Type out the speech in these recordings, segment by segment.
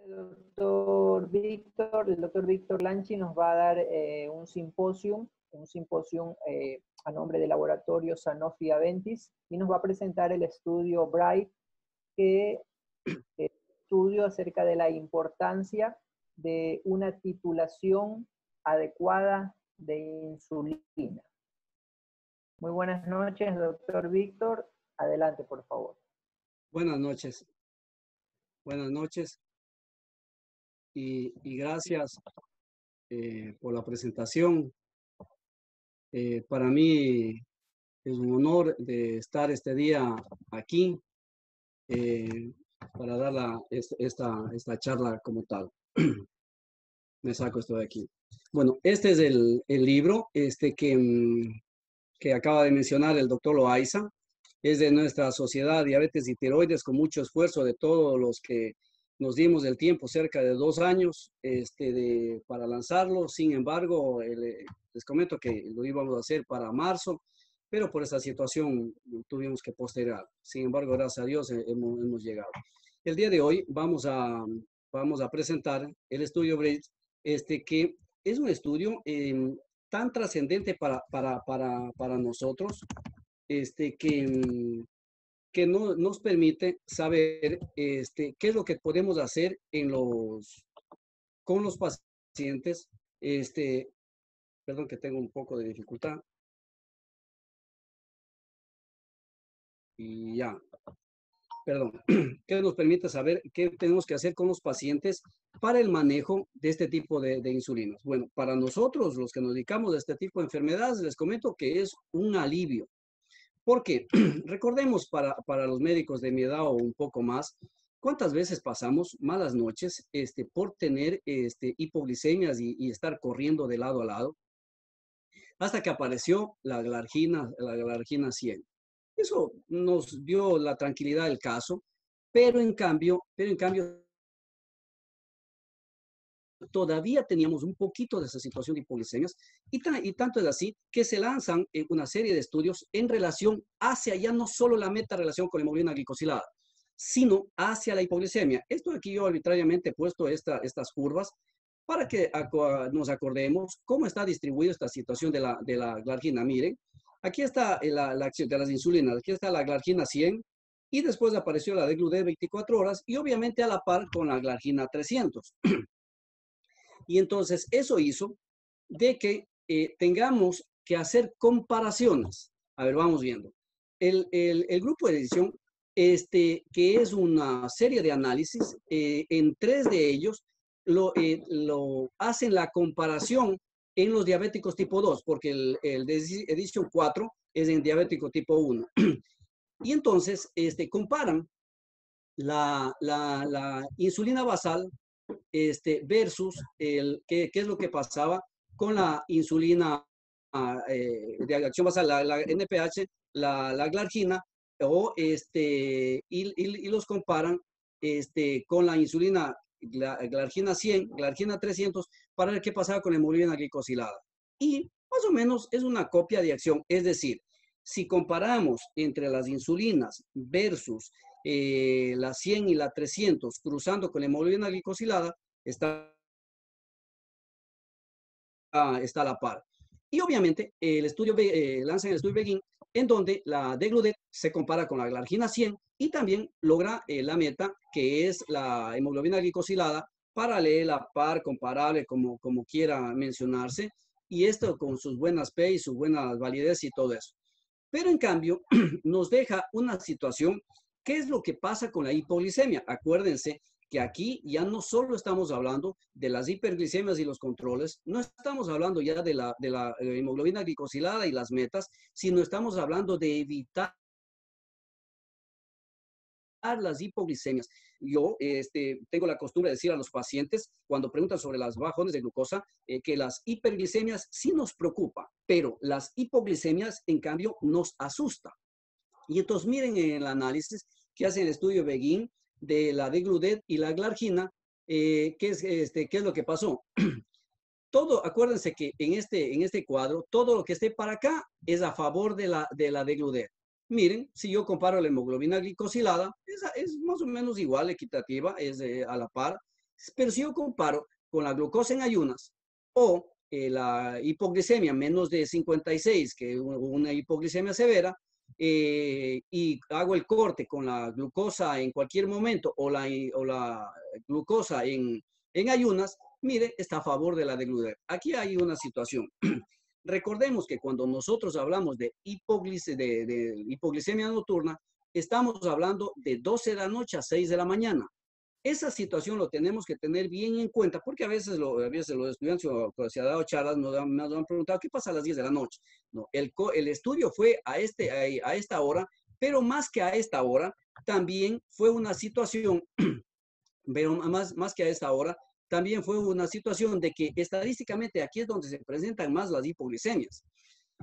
El doctor Víctor Lanchi nos va a dar un simposium a nombre del laboratorio Sanofi Aventis, y nos va a presentar el estudio BRIGHT, que es un estudio acerca de la importancia de una titulación adecuada de insulina. Muy buenas noches, doctor Víctor. Adelante, por favor. Buenas noches. Buenas noches. Y gracias por la presentación. Para mí es un honor de estar este día aquí para dar esta charla como tal. Me saco esto de aquí. Bueno, este es el libro que acaba de mencionar el doctor Loaiza. Es de nuestra Sociedad Diabetes y Tiroides, con mucho esfuerzo de todos los que nos dimos el tiempo, cerca de 2 años, para lanzarlo. Sin embargo, les comento que lo íbamos a hacer para marzo, pero por esa situación tuvimos que postergar. Sin embargo, gracias a Dios hemos llegado. El día de hoy vamos a presentar el estudio BRIGHT, que es un estudio tan trascendente para nosotros, que nos permite saber qué es lo que podemos hacer con los pacientes. Perdón que tengo un poco de dificultad. Y ya. Perdón. Que nos permite saber qué tenemos que hacer con los pacientes para el manejo de este tipo de insulinas. Bueno, para nosotros, los que nos dedicamos a este tipo de enfermedades, les comento que es un alivio. Porque recordemos para los médicos de mi edad o un poco más, ¿cuántas veces pasamos malas noches por tener hipoglicemias y estar corriendo de lado a lado? Hasta que apareció la glargina 100. Eso nos dio la tranquilidad del caso, pero en cambio todavía teníamos un poquito de esa situación de hipoglicemias, y tanto es así que se lanzan una serie de estudios en relación hacia ya no solo la meta relación con la hemoglobina glicosilada, sino hacia la hipoglicemia. Esto aquí yo arbitrariamente he puesto estas curvas para que nos acordemos cómo está distribuida esta situación de la glargina. Miren, aquí está la acción de las insulinas, aquí está la glargina 100, y después apareció la degludec 24 horas, y obviamente a la par con la glargina 300. Y entonces eso hizo de que tengamos que hacer comparaciones. A ver, vamos viendo. El grupo de edición, que es una serie de análisis, en 3 de ellos lo hacen la comparación en los diabéticos tipo 2, porque el de edición 4 es en diabético tipo 1. Y entonces comparan la insulina basal versus qué es lo que pasaba con la insulina de acción basal, la NPH, la glargina, y los comparan con la insulina glargina 100, glargina 300, para ver qué pasaba con la hemoglobina glicosilada. Y más o menos es una copia de acción, es decir, si comparamos entre las insulinas versus la 100 y la 300 cruzando con la hemoglobina glicosilada, está a la par. Y obviamente el estudio lanzan el estudio BEGIN, en donde la degludec se compara con la glargina 100 y también logra la meta, que es la hemoglobina glicosilada, paralela, par, comparable, como quiera mencionarse, y esto con sus buenas P y sus buenas validez y todo eso. Pero en cambio nos deja una situación. ¿Qué es lo que pasa con la hipoglicemia? Acuérdense que aquí ya no solo estamos hablando de las hiperglicemias y los controles, no estamos hablando ya de la hemoglobina glicosilada y las metas, sino estamos hablando de evitar las hipoglicemias. Yo tengo la costumbre de decir a los pacientes, cuando preguntan sobre las bajones de glucosa, que las hiperglicemias sí nos preocupan, pero las hipoglicemias, en cambio, nos asusta. Y entonces miren el análisis que hace el estudio BEGIN de la degludec y la glargina, qué es lo que pasó. Todo, acuérdense que en este cuadro, todo lo que esté para acá es a favor de la degludec. Miren, si yo comparo la hemoglobina glicosilada, es más o menos igual, equitativa, es a la par. Pero si yo comparo con la glucosa en ayunas o la hipoglicemia menos de 56, que es una hipoglicemia severa, y hago el corte con la glucosa en cualquier momento o la glucosa en ayunas, mire, está a favor de la degludet. Aquí hay una situación. Recordemos que cuando nosotros hablamos de hipoglicemia nocturna, estamos hablando de 12 de la noche a 6 de la mañana. Esa situación lo tenemos que tener bien en cuenta, porque a veces los estudiantes, cuando se ha dado charlas, nos han preguntado, ¿qué pasa a las 10 de la noche? No, el estudio fue a esta hora, pero más que a esta hora, también fue una situación, pero más que a esta hora, también fue una situación de que estadísticamente aquí es donde se presentan más las hipoglicemias.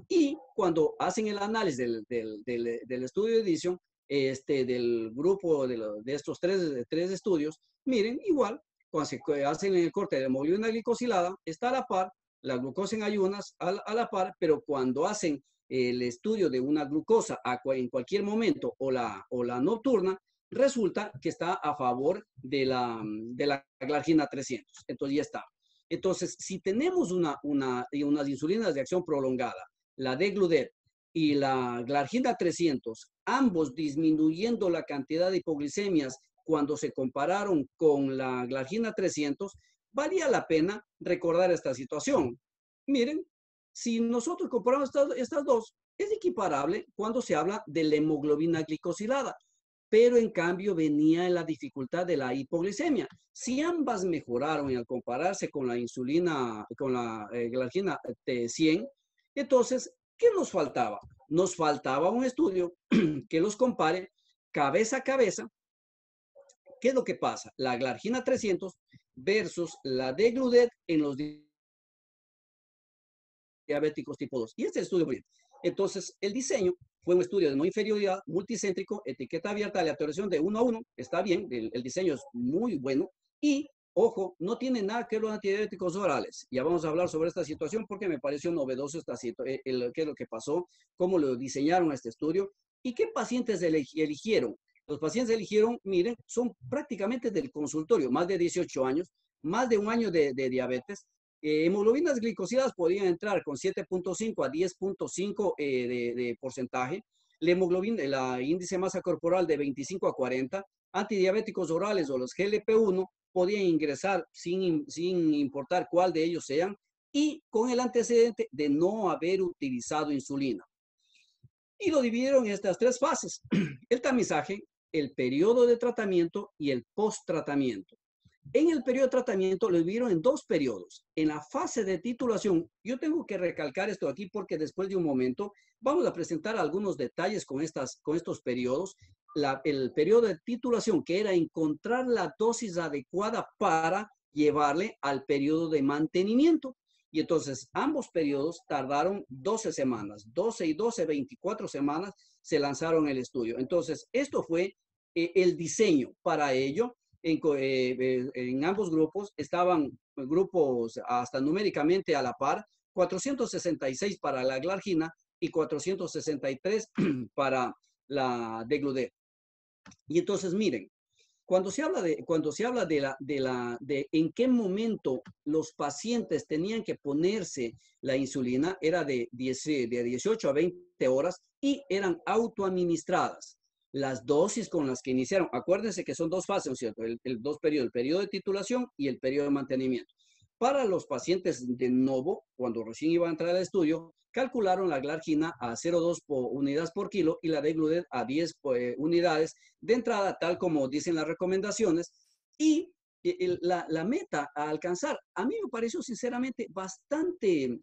Y cuando hacen el análisis del estudio de edición, del grupo de estos tres estudios, miren, igual, cuando se hacen el corte de hemoglobina glicosilada, está a la par, la glucosa en ayunas a la par, pero cuando hacen el estudio de una glucosa en cualquier momento o la nocturna, resulta que está a favor de la glargina 300. Entonces ya está. Entonces, si tenemos unas insulinas de acción prolongada, la degludet y la glargina 300, ambos disminuyendo la cantidad de hipoglicemias cuando se compararon con la glargina 300, valía la pena recordar esta situación. Miren, si nosotros comparamos estas dos, es equiparable cuando se habla de la hemoglobina glicosilada, pero en cambio venía la dificultad de la hipoglicemia. Si ambas mejoraron al compararse con la insulina, con la glargina 100, entonces, ¿qué nos faltaba? Nos faltaba un estudio que los compare cabeza a cabeza. ¿Qué es lo que pasa? La glargina 300 versus la degludet en los diabéticos tipo 2. Y este estudio, bien. Entonces, el diseño fue un estudio de no inferioridad, multicéntrico, etiqueta abierta, aleatorización de 1 a 1. Está bien, el diseño es muy bueno. Y, ojo, no tiene nada que ver con antidiabéticos orales. Ya vamos a hablar sobre esta situación porque me pareció novedoso qué es lo que pasó, cómo lo diseñaron este estudio y qué pacientes eligieron. Los pacientes eligieron, miren, son prácticamente del consultorio, más de 18 años, más de un año de diabetes. Hemoglobinas glicosiladas podían entrar con 7.5 a 10.5 de porcentaje. La hemoglobina, la índice de masa corporal de 25 a 40. Antidiabéticos orales o los GLP-1 podían ingresar sin importar cuál de ellos sean y con el antecedente de no haber utilizado insulina. Y lo dividieron en estas tres fases: el tamizaje, el periodo de tratamiento y el post-tratamiento. En el periodo de tratamiento lo dividieron en dos periodos. En la fase de titulación, yo tengo que recalcar esto aquí porque después de un momento vamos a presentar algunos detalles con estos periodos. El periodo de titulación, que era encontrar la dosis adecuada para llevarle al periodo de mantenimiento. Y entonces ambos periodos tardaron 12 semanas, 12 y 12, 24 semanas se lanzaron el estudio. Entonces, esto fue el diseño para ello. En ambos grupos estaban grupos hasta numéricamente a la par, 466 para la glargina y 463 para la degludet. Y entonces miren, cuando se habla de en qué momento los pacientes tenían que ponerse la insulina, era de 18 a 20 horas y eran autoadministradas. Las dosis con las que iniciaron, acuérdense que son dos fases, ¿no es cierto? Dos periodos, el periodo de titulación y el periodo de mantenimiento. Para los pacientes de novo, cuando recién iban a entrar al estudio, calcularon la glargina a 0,2 unidades por kilo y la degludet a 10 unidades de entrada, tal como dicen las recomendaciones. Y la meta a alcanzar, a mí me pareció sinceramente bastante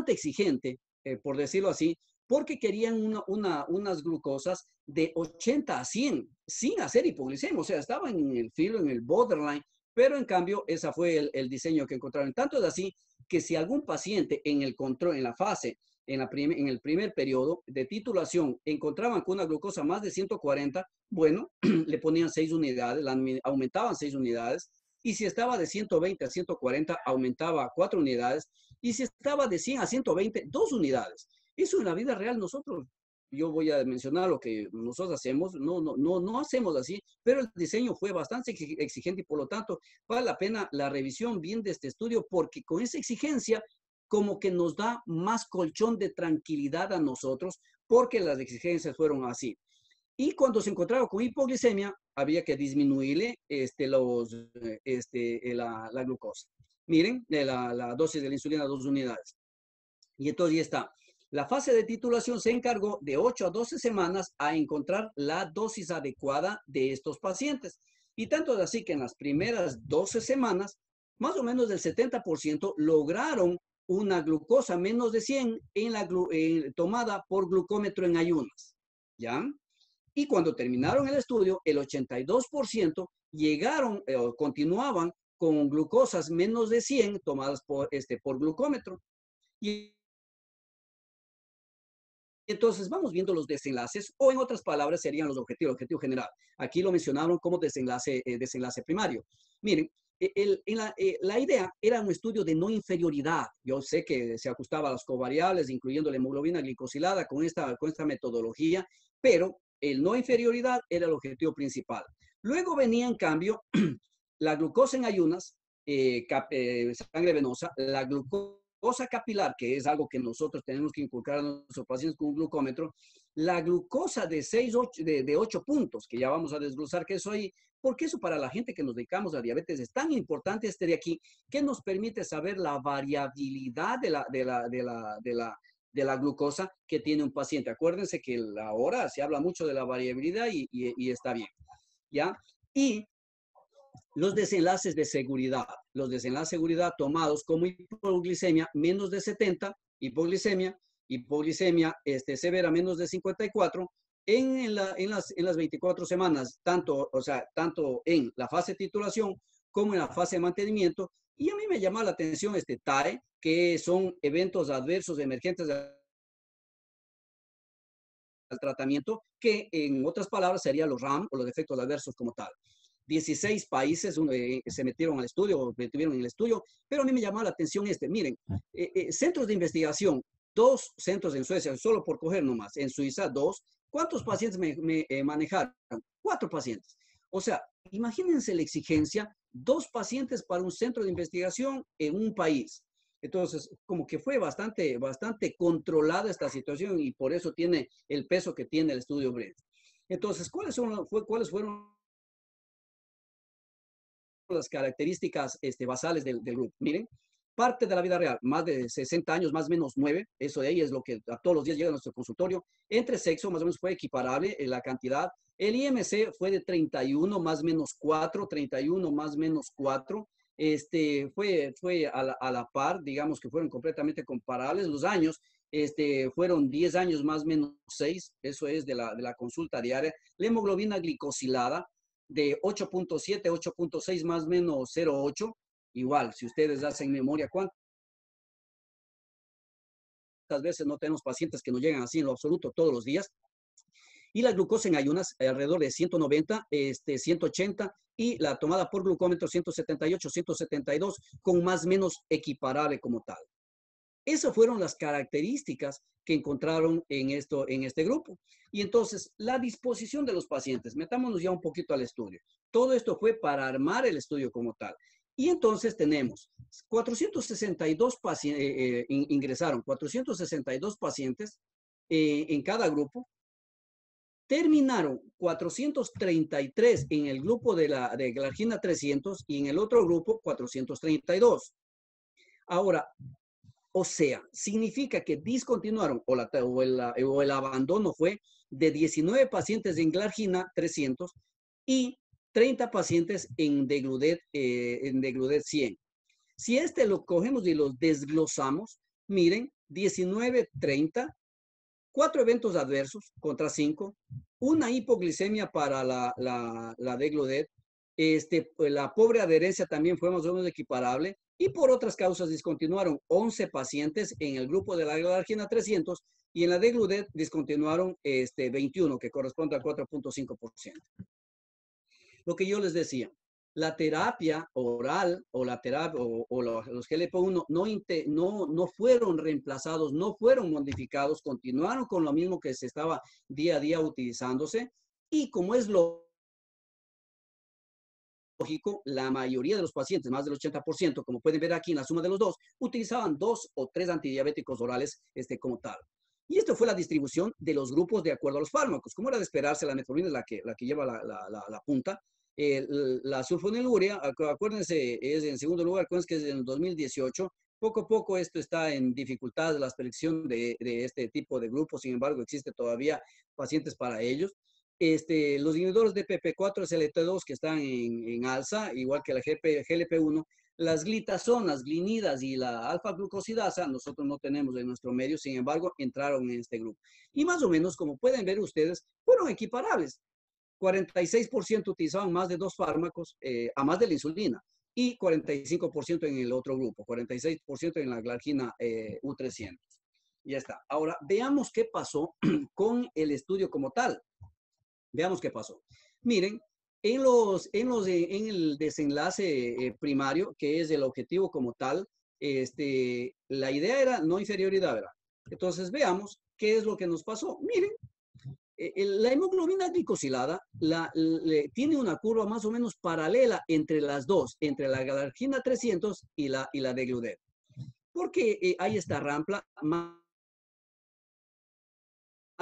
exigente, por decirlo así, porque querían unas glucosas de 80 a 100, sin hacer hipoglicemia, o sea, estaban en el filo, en el borderline, pero en cambio, ese fue el diseño que encontraron. Tanto es así que si algún paciente en el control, en la fase, en el primer periodo de titulación, encontraban con una glucosa más de 140, bueno, le ponían 6 unidades, aumentaban 6 unidades, y si estaba de 120 a 140, aumentaba 4 unidades, y si estaba de 100 a 120, 2 unidades. Eso en la vida real nosotros yo voy a mencionar lo que nosotros hacemos, no hacemos así, pero el diseño fue bastante exigente y por lo tanto vale la pena la revisión bien de este estudio porque con esa exigencia como que nos da más colchón de tranquilidad a nosotros porque las exigencias fueron así. Y cuando se encontraba con hipoglicemia, había que disminuirle la glucosa. Miren, la dosis de la insulina, 2 unidades. Y entonces ya está. La fase de titulación se encargó de 8 a 12 semanas a encontrar la dosis adecuada de estos pacientes. Y tanto es así que en las primeras 12 semanas, más o menos del 70% lograron una glucosa menos de 100 tomada por glucómetro en ayunas. ¿Ya? Y cuando terminaron el estudio, el 82% llegaron o continuaban con glucosas menos de 100 tomadas por glucómetro. Y entonces vamos viendo los desenlaces, o en otras palabras serían los objetivos, el objetivo general. Aquí lo mencionaron como desenlace primario. Miren, la idea era un estudio de no inferioridad. Yo sé que se ajustaba a las covariables, incluyendo la hemoglobina glicosilada con esta metodología, pero el no inferioridad era el objetivo principal. Luego venía, en cambio, la glucosa en ayunas, sangre venosa, la glucosa capilar, que es algo que nosotros tenemos que inculcar a nuestros pacientes con un glucómetro, la glucosa de 8 puntos, que ya vamos a desglosar que eso ahí, porque eso para la gente que nos dedicamos a diabetes es tan importante de aquí, que nos permite saber la variabilidad de la glucosa que tiene un paciente. Acuérdense que ahora se habla mucho de la variabilidad y está bien, ¿ya? Y los desenlaces de seguridad. Los desenlaces de seguridad tomados como hipoglicemia menos de 70, hipoglicemia severa menos de 54, en las 24 semanas, tanto en la fase de titulación como en la fase de mantenimiento. Y a mí me llama la atención este TAE, que son eventos adversos emergentes al tratamiento, que en otras palabras serían los RAM o los efectos adversos como tal. 16 países se metieron al estudio, o metieron en el estudio, pero a mí me llamó la atención miren, centros de investigación, 2 centros en Suecia, solo por coger nomás, en Suiza 2, ¿cuántos pacientes manejaron? 4 pacientes. O sea, imagínense la exigencia, 2 pacientes para un centro de investigación en un país. Entonces, como que fue bastante controlada esta situación y por eso tiene el peso que tiene el estudio BREATH. Entonces, ¿cuáles fueron las características basales del grupo? Miren, parte de la vida real, más de 60 años, más o menos 9, eso de ahí es lo que a todos los días llega a nuestro consultorio. Entre sexo, más o menos fue equiparable la cantidad. El IMC fue de 31 más o menos 4, 31 más o menos 4. Fue a la par, digamos que fueron completamente comparables. Los años fueron 10 años más o menos 6, eso es de la consulta diaria. La hemoglobina glicosilada de 8.7, 8.6 más o menos 0.8. Igual, si ustedes hacen memoria, ¿cuántas veces no tenemos pacientes que nos llegan así en lo absoluto todos los días? Y la glucosa en ayunas alrededor de 190, 180, y la tomada por glucómetro 178, 172, con más o menos equiparable como tal. Esas fueron las características que encontraron en este grupo. Y entonces, la disposición de los pacientes, metámonos ya un poquito al estudio. Todo esto fue para armar el estudio como tal. Y entonces tenemos 462 pacientes, ingresaron 462 pacientes en cada grupo. Terminaron 433 en el grupo de glargina 300 y en el otro grupo 432. Ahora, o sea, significa que discontinuaron o el abandono fue de 19 pacientes en glargina 300 y 30 pacientes en degludet 100. Si lo cogemos y los desglosamos, miren, 19, 30, 4 eventos adversos contra 5, una hipoglicemia para la degludet, la pobre adherencia también fue más o menos equiparable, y por otras causas discontinuaron 11 pacientes en el grupo de la glargina 300 y en la degludet discontinuaron 21, que corresponde al 4.5%. Lo que yo les decía, la terapia oral o la terapia o los GLP-1 no fueron reemplazados, no fueron modificados, continuaron con lo mismo que se estaba día a día utilizándose. Y como es lógico, la mayoría de los pacientes, más del 80%, como pueden ver aquí en la suma de los dos, utilizaban 2 o 3 antidiabéticos orales como tal. Y esto fue la distribución de los grupos de acuerdo a los fármacos. Como era de esperarse, la metformina es la que lleva la punta. La sulfonilurea, acuérdense, es en segundo lugar, acuérdense que es en el 2018. Poco a poco esto está en dificultad, la selección de este tipo de grupos. Sin embargo, existe todavía pacientes para ellos. Los inhibidores de PP4, SLT2 que están en alza, igual que la GLP-1, las glitazonas, glinidas y la alfa-glucosidasa, nosotros no tenemos en nuestro medio, sin embargo, entraron en este grupo. Y más o menos, como pueden ver ustedes, fueron equiparables. 46% utilizaban más de 2 fármacos, a más de la insulina, y 45% en el otro grupo, 46% en la glargina U300. Ya está. Ahora, veamos qué pasó con el estudio como tal. Veamos qué pasó. Miren, en el desenlace primario, que es el objetivo como tal, la idea era no inferioridad, ¿verdad? Entonces, veamos qué es lo que nos pasó. Miren, la hemoglobina glicosilada tiene una curva más o menos paralela entre las dos, entre la glargina 300 y la de Gludet. Porque hay esta rampa más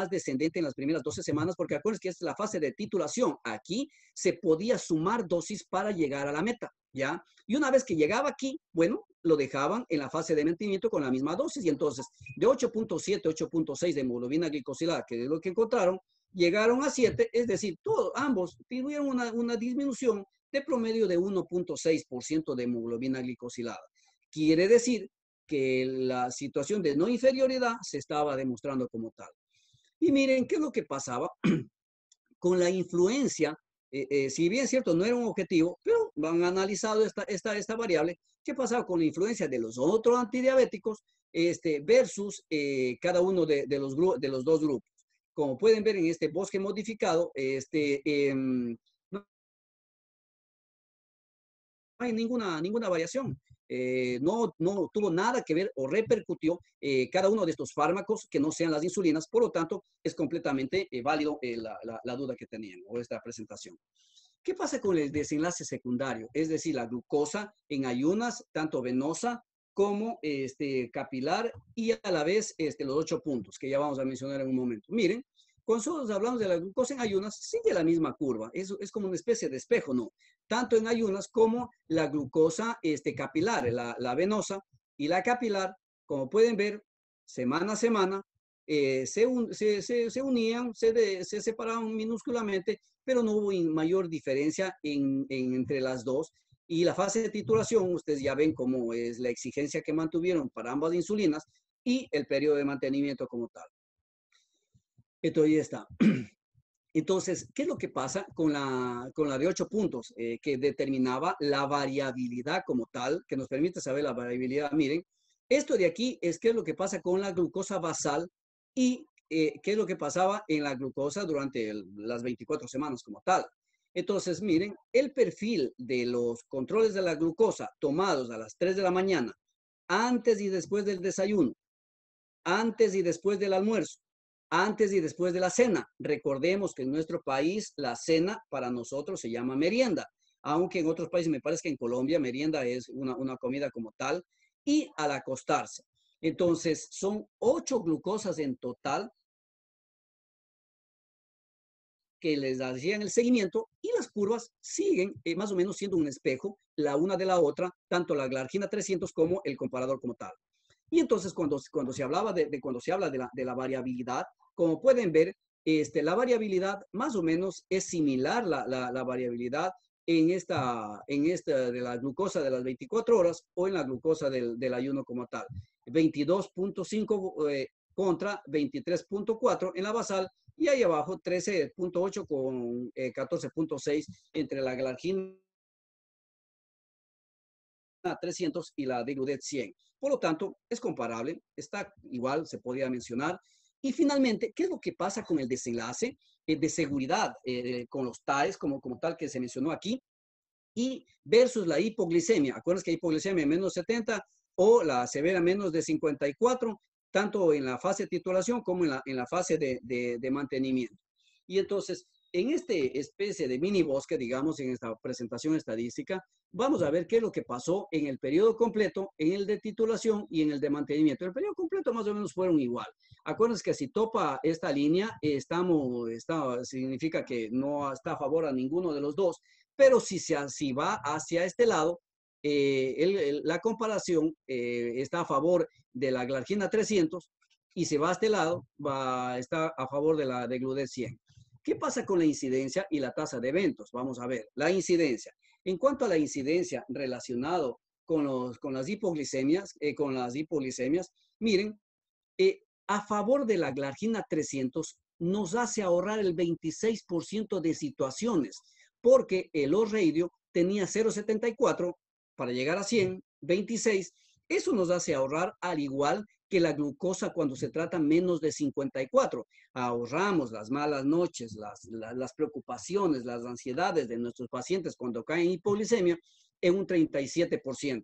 descendente en las primeras 12 semanas, porque acuérdense que es la fase de titulación. Aquí se podía sumar dosis para llegar a la meta, ¿ya? Y una vez que llegaba aquí, bueno, lo dejaban en la fase de mantenimiento con la misma dosis, y entonces de 8.7, 8.6 de hemoglobina glicosilada, que es lo que encontraron, llegaron a 7, es decir, ambos tuvieron una disminución de promedio de 1.6% de hemoglobina glicosilada. Quiere decir que la situación de no inferioridad se estaba demostrando como tal. Y miren, ¿qué es lo que pasaba con la influencia? Si bien es cierto, no era un objetivo, pero han analizado esta variable. ¿Qué pasaba con la influencia de los otros antidiabéticos versus cada uno de los dos grupos? Como pueden ver en este bosque modificado, no hay ninguna variación. No tuvo nada que ver o repercutió cada uno de estos fármacos que no sean las insulinas. Por lo tanto, es completamente válido la duda que tenían o esta presentación. ¿Qué pasa con el desenlace secundario? Es decir, la glucosa en ayunas, tanto venosa como capilar, y a la vez los 8 puntos que ya vamos a mencionar en un momento. Miren, cuando nosotros hablamos de la glucosa en ayunas, sigue la misma curva. Es como una especie de espejo, ¿no? Tanto en ayunas como la glucosa capilar, la venosa y la capilar, como pueden ver, semana a semana, se unían, se separaban minúsculamente, pero no hubo mayor diferencia entre las dos. Y la fase de titulación, ustedes ya ven cómo es la exigencia que mantuvieron para ambas insulinas y el periodo de mantenimiento como tal. Esto ahí está. Entonces, ¿qué es lo que pasa con la de 8 puntos? Que determinaba la variabilidad como tal, que nos permite saber la variabilidad. Miren, esto de aquí es qué es lo que pasa con la glucosa basal y qué es lo que pasaba en la glucosa durante las 24 semanas como tal. Entonces, miren, el perfil de los controles de la glucosa tomados a las 3 de la mañana, antes y después del desayuno, antes y después del almuerzo, antes y después de la cena. Recordemos que en nuestro país la cena para nosotros se llama merienda, aunque en otros países, me parece que en Colombia merienda es una comida como tal, y al acostarse. Entonces, son 8 glucosas en total que les hacían el seguimiento, y las curvas siguen más o menos siendo un espejo la una de la otra, tanto la glargina 300 como el comparador como tal. Y entonces cuando se hablaba cuando se habla de la variabilidad, como pueden ver, la variabilidad más o menos es similar la variabilidad en esta de la glucosa de las 24 horas o en la glucosa del ayuno como tal. 22.5 contra 23.4 en la basal, y ahí abajo 13.8 con 14.6 entre la glargina 300 y la de Gludet 100. Por lo tanto, es comparable, está igual, se podría mencionar. Y finalmente, ¿qué es lo que pasa con el desenlace de seguridad con los TAEs como tal que se mencionó aquí? y versus la hipoglicemia. Acuérdense que hipoglicemia menos 70 o la severa menos de 54, tanto en la fase de titulación como en la fase de mantenimiento. Y entonces, en esta especie de mini bosque, digamos, en esta presentación estadística, vamos a ver qué es lo que pasó en el periodo completo, en el de titulación y en el de mantenimiento. El periodo completo más o menos fueron igual. Acuérdense que si topa esta línea, significa que no está a favor a ninguno de los dos, pero si va hacia este lado, la comparación está a favor de la glargina 300 y si va a este lado, está a favor de la Degludec 100. ¿Qué pasa con la incidencia y la tasa de eventos? Vamos a ver, la incidencia. En cuanto a la incidencia relacionado con las hipoglicemias, miren, a favor de la glargina 300 nos hace ahorrar el 26% de situaciones, porque el O-radio tenía 0,74 para llegar a 100, 26. Eso nos hace ahorrar al igual que la glucosa cuando se trata menos de 54. Ahorramos las malas noches, las preocupaciones, las ansiedades de nuestros pacientes cuando caen en hipoglicemia en un 37%.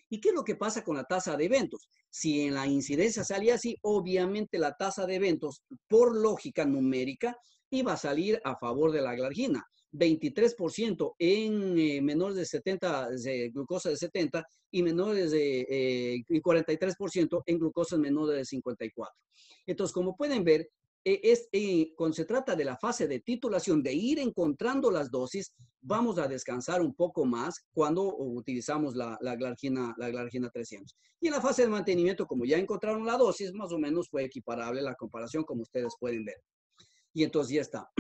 ¿Y qué es lo que pasa con la tasa de eventos? Si en la incidencia salía así, obviamente la tasa de eventos, por lógica numérica, iba a salir a favor de la glargina. 23% en menores de 70, de glucosa de 70 y menores de 43% en glucosas menores de 54. Entonces, como pueden ver, cuando se trata de la fase de titulación, de ir encontrando las dosis, vamos a descansar un poco más cuando utilizamos la glargina 300. Y en la fase de mantenimiento, como ya encontraron la dosis, más o menos fue equiparable la comparación, como ustedes pueden ver. Y entonces ya está.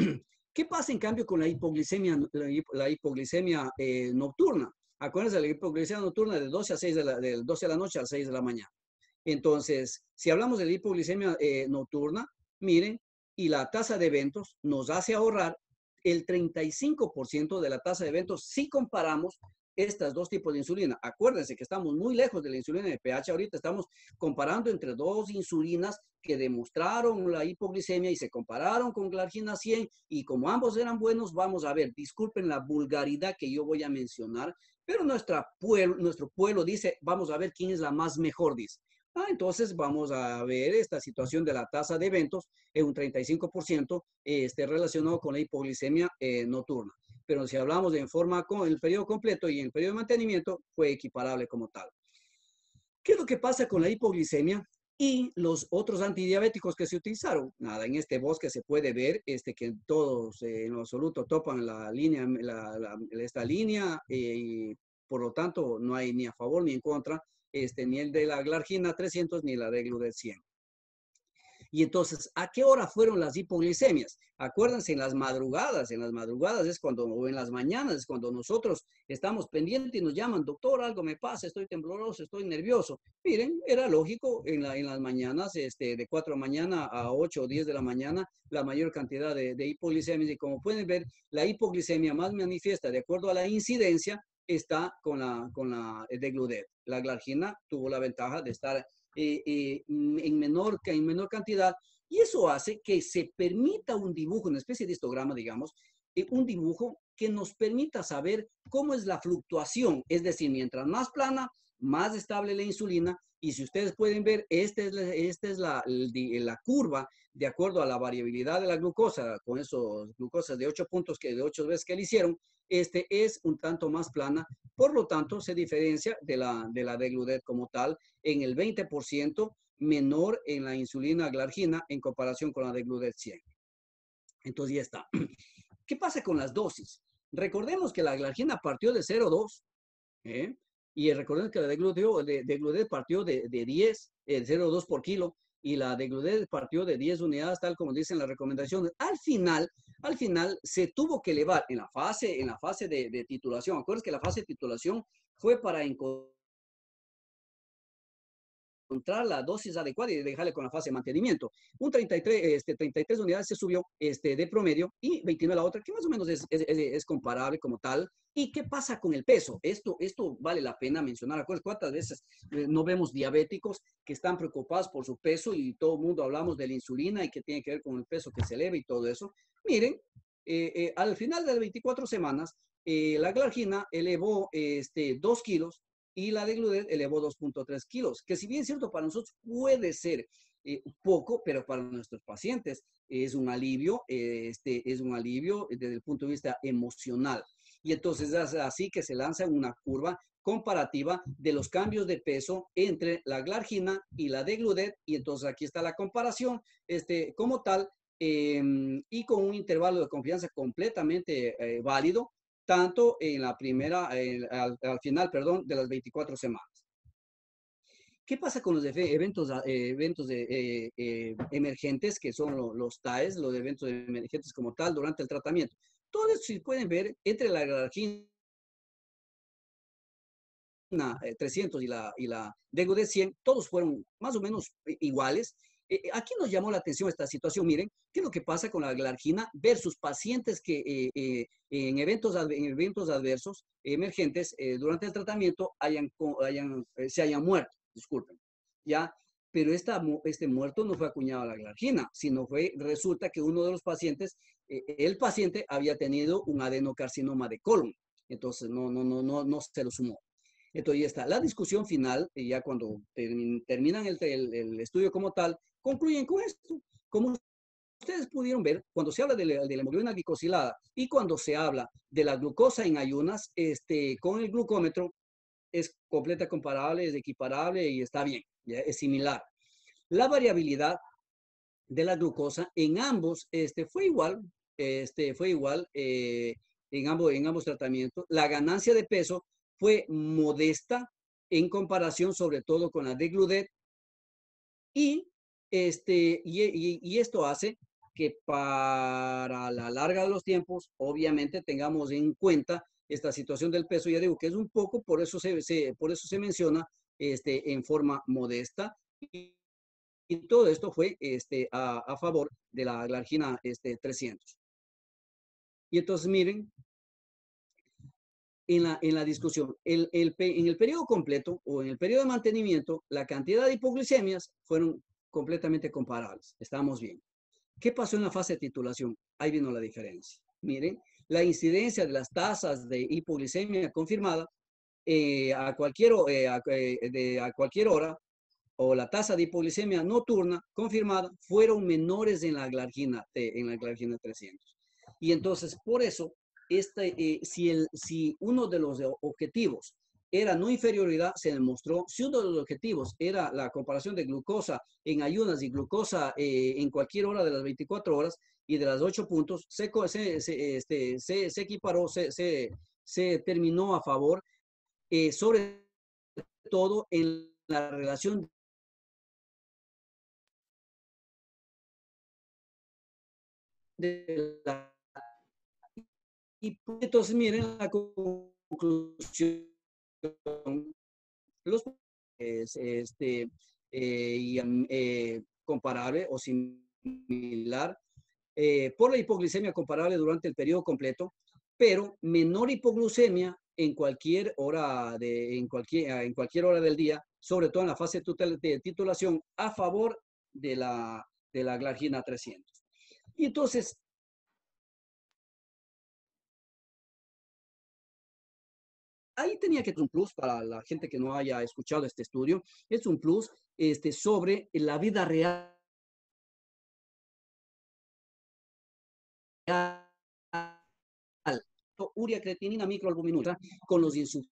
¿Qué pasa en cambio con la hipoglicemia, nocturna? Acuérdense, la hipoglicemia nocturna de 12 a 6 de 12 de la noche a 6 de la mañana. Entonces, si hablamos de la hipoglicemia nocturna, miren, y la tasa de eventos nos hace ahorrar el 35% de la tasa de eventos si comparamos estos dos tipos de insulina. Acuérdense que estamos muy lejos de la insulina de pH. Ahorita estamos comparando entre dos insulinas que demostraron la hipoglicemia y se compararon con glargina 100 y como ambos eran buenos, vamos a ver, disculpen la vulgaridad que yo voy a mencionar, pero nuestro pueblo dice, vamos a ver quién es la más mejor, dice. Entonces vamos a ver esta situación de la tasa de eventos en un 35% relacionado con la hipoglicemia nocturna. Pero si hablamos en forma con el periodo completo y en el periodo de mantenimiento, fue equiparable como tal. ¿Qué es lo que pasa con la hipoglicemia y los otros antidiabéticos que se utilizaron? Nada, en este bosque se puede ver que todos en lo absoluto topan la línea, esta línea y por lo tanto no hay ni a favor ni en contra, ni el de la glargina 300 ni la Degludec 100. Y entonces, ¿a qué hora fueron las hipoglicemias? Acuérdense, en las madrugadas es cuando, o en las mañanas es cuando nosotros estamos pendientes y nos llaman, doctor, algo me pasa, estoy tembloroso, estoy nervioso. Miren, era lógico, en las mañanas, de 4 de la mañana a 8 o 10 de la mañana, la mayor cantidad de hipoglicemias. Y como pueden ver, la hipoglicemia más manifiesta, de acuerdo a la incidencia, está con la Degludec. La glargina tuvo la ventaja de estar en menor cantidad, y eso hace que se permita un dibujo, una especie de histograma, digamos, un dibujo que nos permita saber cómo es la fluctuación, es decir, mientras más plana, más estable la insulina, y si ustedes pueden ver, esta es la curva de acuerdo a la variabilidad de la glucosa, con esos glucosas de 8 puntos, de 8 veces que le hicieron, es un tanto más plana, por lo tanto se diferencia de la Degludec como tal en el 20% menor en la insulina glargina en comparación con la Degludec 100. Entonces ya está. ¿Qué pasa con las dosis? Recordemos que la glargina partió de 0,2, y recordemos que la Degludec partió de 10, 0,2 por kilo, y la Degludec partió de 10 unidades, tal como dicen las recomendaciones. Al final se tuvo que elevar en la fase de titulación. Acuérdense que la fase de titulación fue para encontrar la dosis adecuada y dejarle con la fase de mantenimiento. Un 33 unidades se subió de promedio y 29 la otra, que más o menos es comparable como tal. ¿Y qué pasa con el peso? Esto vale la pena mencionar. Acuérdense cuántas veces no vemos diabéticos que están preocupados por su peso y todo el mundo hablamos de la insulina y que tiene que ver con el peso que se eleva y todo eso. Miren, al final de las 24 semanas, la glargina elevó 2 kilos y la degludet elevó 2.3 kilos, que si bien es cierto para nosotros puede ser poco, pero para nuestros pacientes es un alivio, es un alivio desde el punto de vista emocional. Y entonces es así que se lanza una curva comparativa de los cambios de peso entre la glargina y la degludet, y entonces aquí está la comparación como tal, y con un intervalo de confianza completamente válido, tanto en la primera, al final, perdón, de las 24 semanas. ¿Qué pasa con los eventos emergentes, que son los TAEs, los eventos emergentes como tal, durante el tratamiento? Todo esto, si pueden ver, entre la glargina 300 y la de 100, todos fueron más o menos iguales. Aquí nos llamó la atención esta situación. Miren, ¿qué es lo que pasa con la glargina versus pacientes que en eventos adversos emergentes durante el tratamiento se hayan muerto? Disculpen, ¿ya? Pero este muerto no fue acuñado a la glargina, sino resulta que uno de los pacientes, el paciente había tenido un adenocarcinoma de colon. Entonces no se lo sumó. Entonces ya está. La discusión final, y ya cuando terminan el estudio como tal, concluyen con esto. Como ustedes pudieron ver, cuando se habla de la hemoglobina glicosilada y cuando se habla de la glucosa en ayunas, con el glucómetro es completa comparable, es equiparable y está bien, ¿ya? Es similar. La variabilidad de la glucosa en ambos fue igual en ambos tratamientos. La ganancia de peso fue modesta en comparación sobre todo con la degludet, y, y esto hace que para la larga de los tiempos, obviamente tengamos en cuenta esta situación del peso. Ya digo que es un poco, por eso por eso se menciona en forma modesta. Y todo esto fue a favor de la glargina 300. Y entonces miren, en la discusión, en el periodo completo o en el periodo de mantenimiento, la cantidad de hipoglicemias fueron completamente comparables. Estamos bien. ¿Qué pasó en la fase de titulación? Ahí vino la diferencia. Miren, la incidencia de las tasas de hipoglicemia confirmada a cualquier hora, o la tasa de hipoglicemia nocturna confirmada, fueron menores en la glargina 300. Y entonces, por eso, si uno de los objetivos era no inferioridad, se demostró. Si uno de los objetivos era la comparación de glucosa en ayunas y glucosa en cualquier hora de las 24 horas y de las 8 puntos, se equiparó, se terminó a favor, sobre todo en la relación de la. Y entonces miren la conclusión. Los comparable o similar por la hipoglicemia comparable durante el periodo completo, pero menor hipoglucemia en cualquier hora en cualquier hora del día, sobre todo en la fase de titulación, a favor de la glargina 300. Y entonces, ahí tenía que ser un plus para la gente que no haya escuchado este estudio. Es un plus sobre la vida real, urea, creatinina, microalbuminuria, con los insuficientes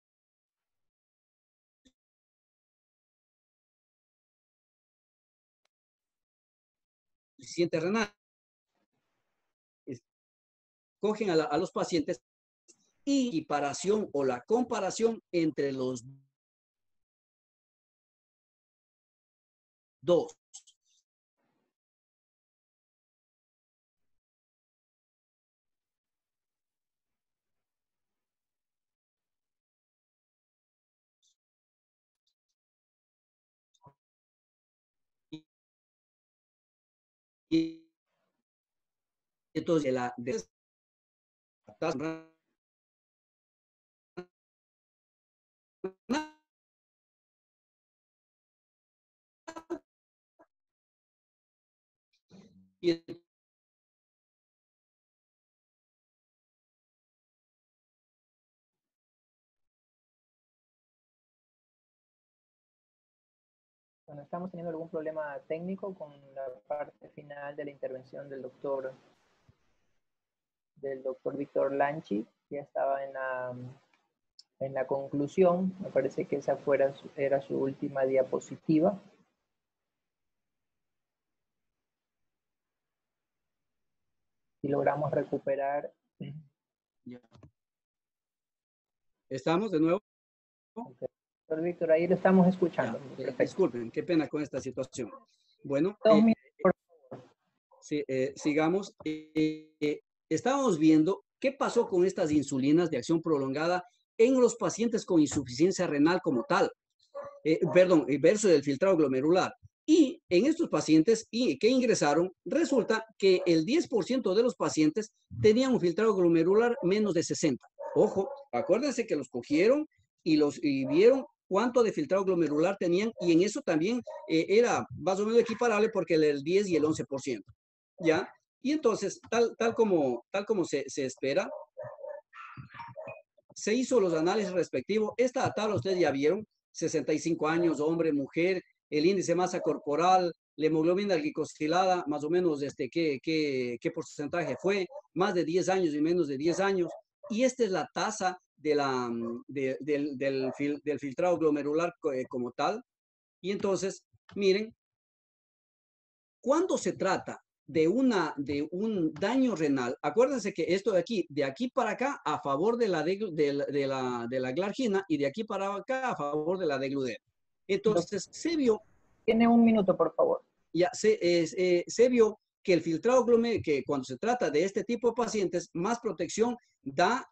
renales. Cogen a los pacientes y equiparación o la comparación entre los dos. Y entonces, y Bueno, estamos teniendo algún problema técnico con la parte final de la intervención del doctor Víctor Lanchi. Ya estaba en la conclusión. Me parece que esa era su última diapositiva. Y logramos recuperar. Ya. ¿Estamos de nuevo? Okay. Doctor Víctor, ahí lo estamos escuchando. Disculpen, qué pena con esta situación. Bueno, sigamos. Estábamos viendo qué pasó con estas insulinas de acción prolongada en los pacientes con insuficiencia renal como tal, versus el filtrado glomerular. Y en estos pacientes que ingresaron, resulta que el 10% de los pacientes tenían un filtrado glomerular menos de 60. Ojo, acuérdense que los cogieron y vieron cuánto de filtrado glomerular tenían, y en eso también era más o menos equiparable porque el 10 y el 11%. ¿Ya? Y entonces, tal como se espera, se hizo los análisis respectivos. Esta tabla ustedes ya vieron, 65 años, hombre, mujer, el índice de masa corporal, la hemoglobina glicosilada, más o menos qué porcentaje fue, más de 10 años y menos de 10 años. Y esta es la tasa del filtrado glomerular como tal. Y entonces, miren, cuando se trata de un daño renal, acuérdense que esto de aquí para acá, a favor de la glargina, y de aquí para acá, a favor de la degludec. Entonces, se vio... Tiene un minuto, por favor. Ya, se vio que el filtrado glomerular, que cuando se trata de este tipo de pacientes, más protección da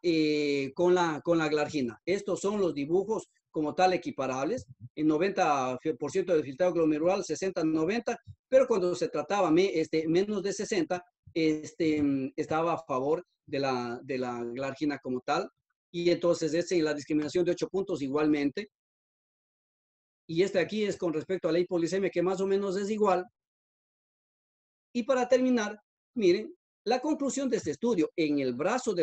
con la glargina. Estos son los dibujos como tal equiparables, en 90% del filtrado glomerular, 60-90, pero cuando se trataba menos de 60, estaba a favor de la glargina como tal, y entonces la discriminación de 8 puntos igualmente, y aquí es con respecto a la hipoglicemia, que más o menos es igual. Y para terminar, miren, la conclusión de este estudio en el brazo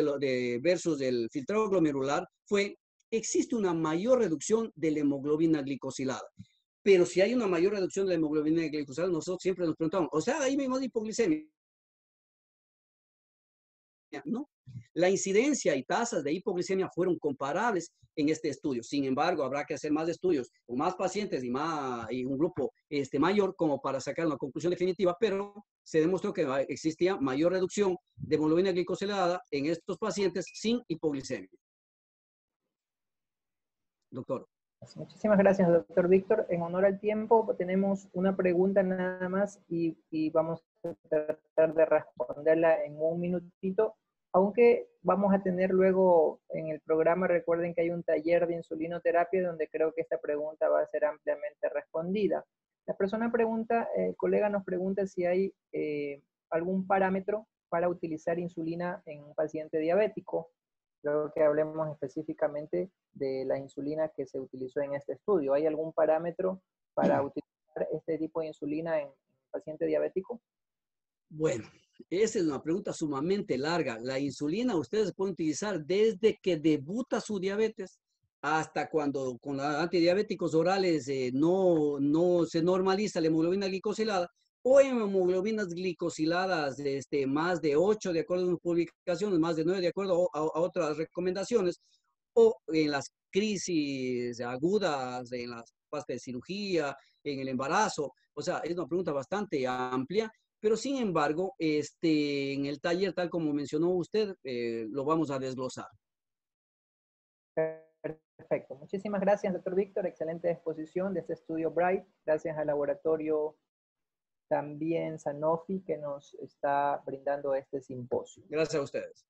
versus el filtrado glomerular fue: existe una mayor reducción de la hemoglobina glicosilada. Pero si hay una mayor reducción de la hemoglobina glicosilada, nosotros siempre nos preguntamos, o sea, ahí mismo de hipoglicemia. ¿No? La incidencia y tasas de hipoglicemia fueron comparables en este estudio. Sin embargo, habrá que hacer más estudios con más pacientes y un grupo mayor como para sacar una conclusión definitiva, pero se demostró que existía mayor reducción de hemoglobina glicosilada en estos pacientes sin hipoglicemia. Doctor. Muchísimas gracias, doctor Víctor. En honor al tiempo, tenemos una pregunta nada más y vamos a tratar de responderla en un minutito, aunque vamos a tener luego en el programa, recuerden que hay un taller de insulinoterapia donde creo que esta pregunta va a ser ampliamente respondida. La persona pregunta, el colega nos pregunta si hay algún parámetro para utilizar insulina en un paciente diabético. Creo que hablemos específicamente de la insulina que se utilizó en este estudio. ¿Hay algún parámetro para utilizar este tipo de insulina en paciente diabético? Bueno, esa es una pregunta sumamente larga. La insulina ustedes pueden utilizar desde que debuta su diabetes hasta cuando con los antidiabéticos orales no se normaliza la hemoglobina glicosilada, o en hemoglobinas glicosiladas más de 8 de acuerdo a unas publicaciones, más de 9 de acuerdo a otras recomendaciones, o en las crisis agudas, en las fases de cirugía, en el embarazo. O sea, es una pregunta bastante amplia, pero sin embargo, en el taller, tal como mencionó usted, lo vamos a desglosar. Perfecto. Muchísimas gracias, doctor Víctor. Excelente exposición de este estudio Bright. Gracias al laboratorio también Sanofi que nos está brindando este simposio. Gracias a ustedes.